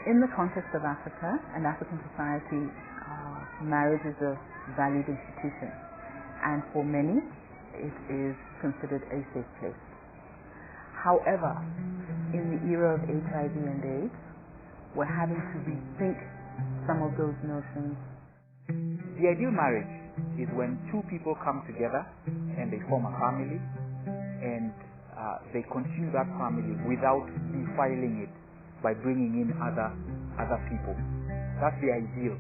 In the context of Africa and African society, marriage is a valued institution, and for many, it is considered a safe place. However, in the era of HIV and AIDS, we're having to rethink some of those notions. The ideal marriage is when two people come together and they form a family, and they continue that family without defiling it by bringing in other people. That's the ideal.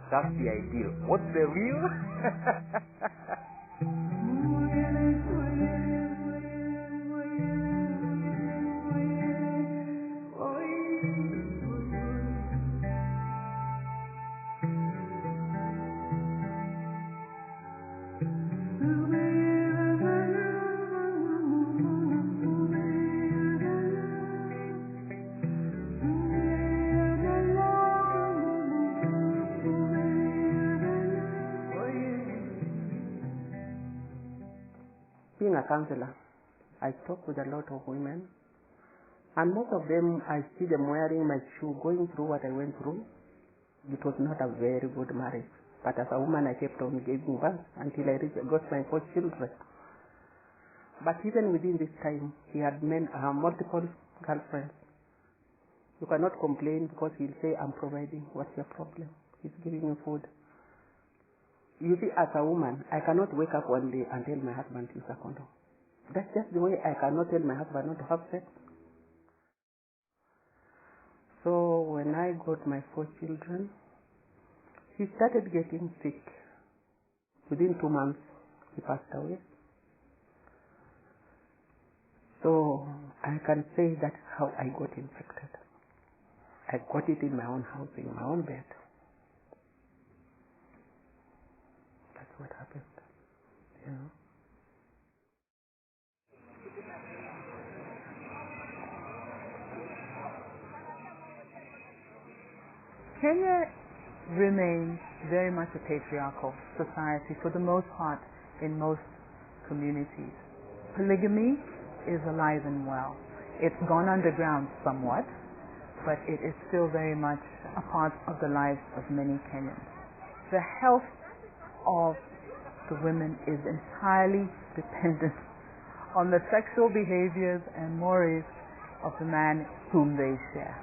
That's the ideal. What's the real? Being a counselor, I talk with a lot of women, and most of them, I see them wearing my shoe, going through what I went through. It was not a very good marriage, but as a woman, I kept on giving birth until I got my 4 children. But even within this time, he had multiple girlfriends. You cannot complain because he'll say, I'm providing. What's your problem? He's giving you food. You see, as a woman, I cannot wake up one day and tell my husband to use a condom. That's just the way I cannot tell my husband not to have sex. So when I got my 4 children, he started getting sick. Within 2 months, he passed away. So I can say that's how I got infected. I got it in my own house, in my own bed. That's what happened. Yeah. Kenya remains very much a patriarchal society for the most part in most communities. Polygamy is alive and well. It's gone underground somewhat, but it is still very much a part of the lives of many Kenyans. The health of the women is entirely dependent on the sexual behaviors and mores of the man whom they share.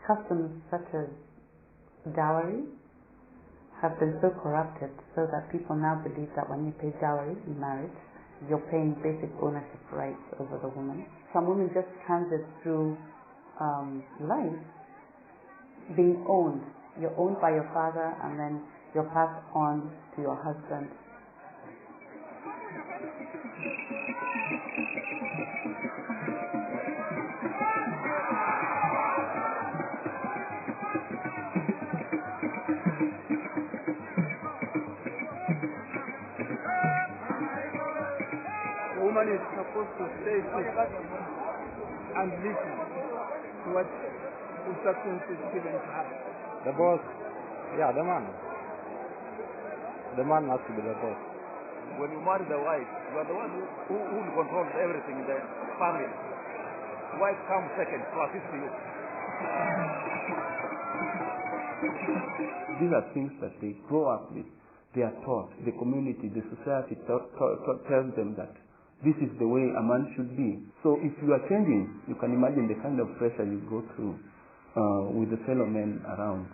Customs such as dowry have been so corrupted so that people now believe that when you pay dowry in marriage, you're paying basic ownership rights over the woman. Some women just transit through life being owned. You're owned by your father, and then you're passed on to your husband. The woman is supposed to stay put and listen to what instructions is given to her. The boss, yeah, the man. The man has to be the boss. When you marry the wife, you are the one who controls everything in the family. The wife comes second to assist you. These are things that they grow up with. They are taught. The community, the society tells them that this is the way a man should be. So if you are changing, you can imagine the kind of pressure you go through with the fellow men around.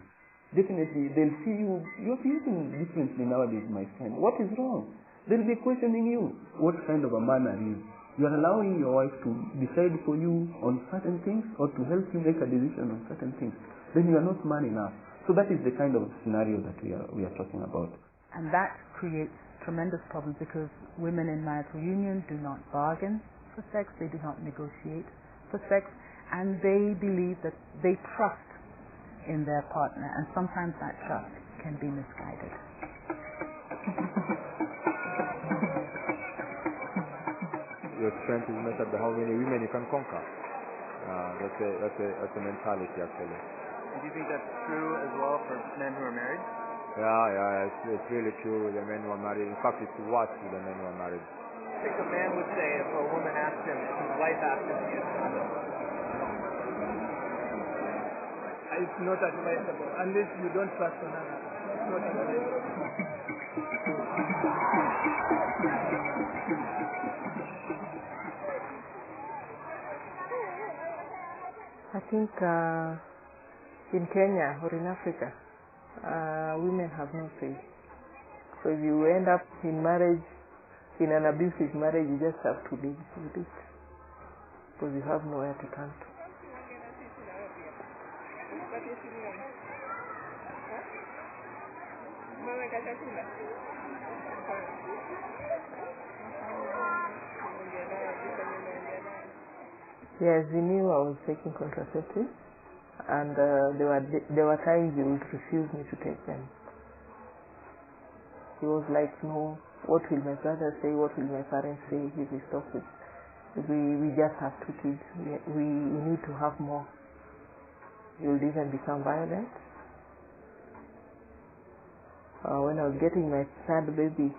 Definitely, they'll see you're behaving differently nowadays, my friend. What is wrong? They'll be questioning you. What kind of a man are you? You're allowing your wife to decide for you on certain things or to help you make a decision on certain things. Then you are not man enough. So that is the kind of scenario that we are talking about. And that creates tremendous problems because women in marital union do not bargain for sex, they do not negotiate for sex, and they believe that they trust in their partner, and sometimes that trust can be misguided. Your strength is measured by how many women you can conquer. That's a mentality actually. Do you think that's true as well for men who are married? Yeah, it's really true with the men who are married. In fact, it's worse with the men who are married. I think a man would say if a woman asked him, if his wife asked him to use condoms, it's not advisable unless you don't trust another. It's not advisable. I think in Kenya or in Africa, women have no say. So if you end up in marriage, in an abusive marriage, you just have to live with it because you have nowhere to turn to. Yes, we knew I was taking contraceptives, and there were times he would refuse me to take them. He was like, no, what will my brother say, what will my parents say if we stop it? We just have 2 kids, we need to have more. You'll even become violent. When I was getting my 3rd baby,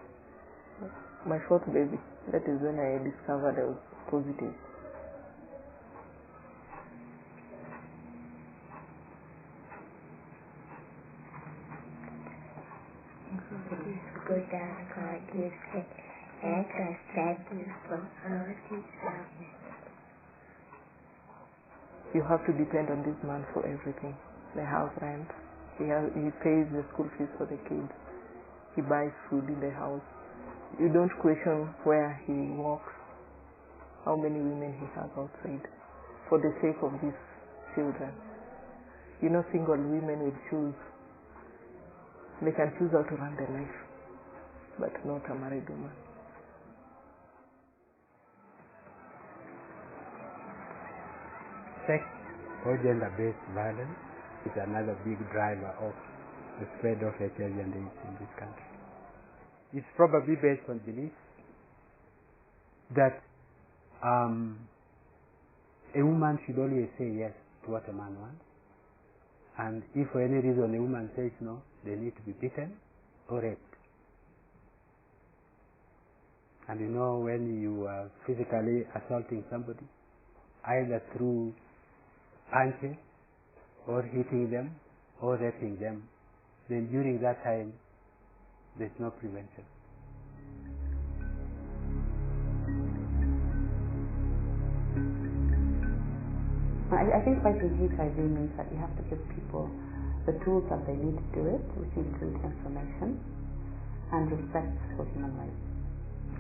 my 4th baby, that is when I discovered I was positive. You have to depend on this man for everything. The house rent, he pays the school fees for the kids, he buys food in the house. You don't question where he walks, how many women he has outside, for the sake of these children. You know, single women will choose. They can choose how to run their life, but not a married woman. Sex or gender-based violence is another big driver of the spread of HIV and AIDS in this country. It's probably based on belief that a woman should always say yes to what a man wants, and if for any reason a woman says no, they need to be beaten or raped. And you know, when you are physically assaulting somebody, either through punching or hitting them or raping them, then during that time there's no prevention. I think fighting HIV means that you have to give people the tools that they need to do it, which include information and respect for human rights.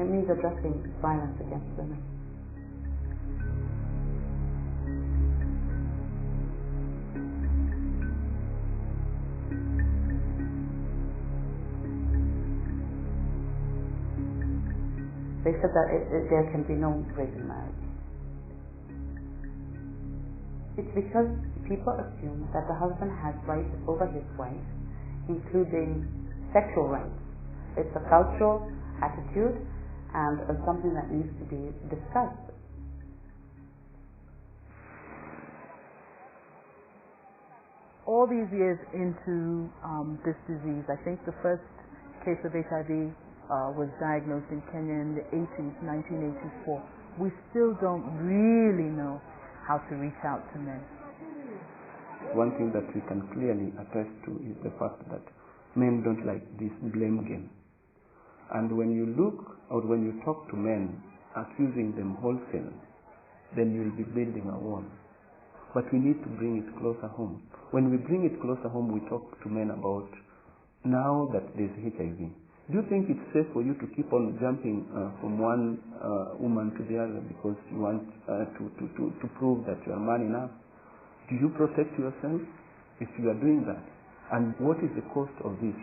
It means addressing violence against women. They said that there can be no rape in marriage. It's because people assume that the husband has rights over his wife, including sexual rights. It's a cultural attitude and something that needs to be discussed. All these years into this disease, I think the first case of HIV was diagnosed in Kenya in the 80s, 1984. We still don't really know how to reach out to men. One thing that we can clearly attest to is the fact that men don't like this blame game. And when you look or when you talk to men accusing them wholesale, then you'll be building a wall. But we need to bring it closer home. When we bring it closer home, we talk to men about now that there's HIV. Do you think it's safe for you to keep on jumping from one woman to the other because you want to prove that you are man enough? Do you protect yourself if you are doing that? And what is the cost of this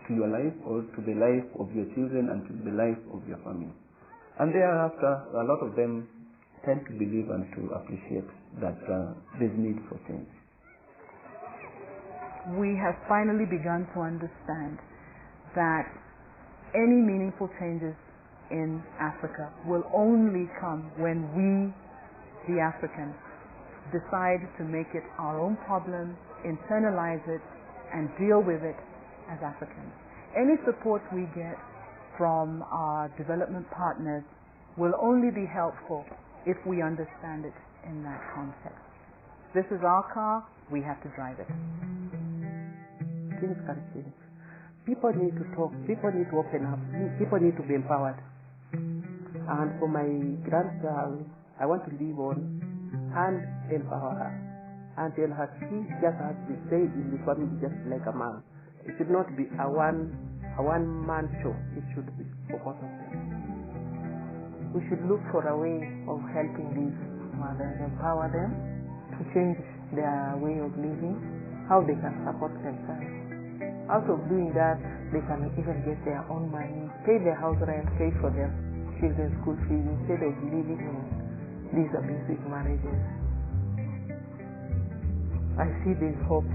to your life or to the life of your children and to the life of your family? And thereafter, a lot of them tend to believe and to appreciate that there's need for change. We have finally begun to understand that any meaningful changes in Africa will only come when we, the Africans, decide to make it our own problem, internalize it, and deal with it as Africans. Any support we get from our development partners will only be helpful if we understand it in that context. This is our car, We have to drive it. Things can change. People need to talk. People need to open up. People need to be empowered. And for my grandchild, I want to live on and empower her and tell her she just has to stay in the family just like a man. It should not be a one-man show. It should be for both of them. We should look for a way of helping these mothers, empower them to change their way of living, how they can support themselves. Out of doing that, they can even get their own money, pay their house rent, pay for their children's school fees instead of living in these abusive marriages. I see this hope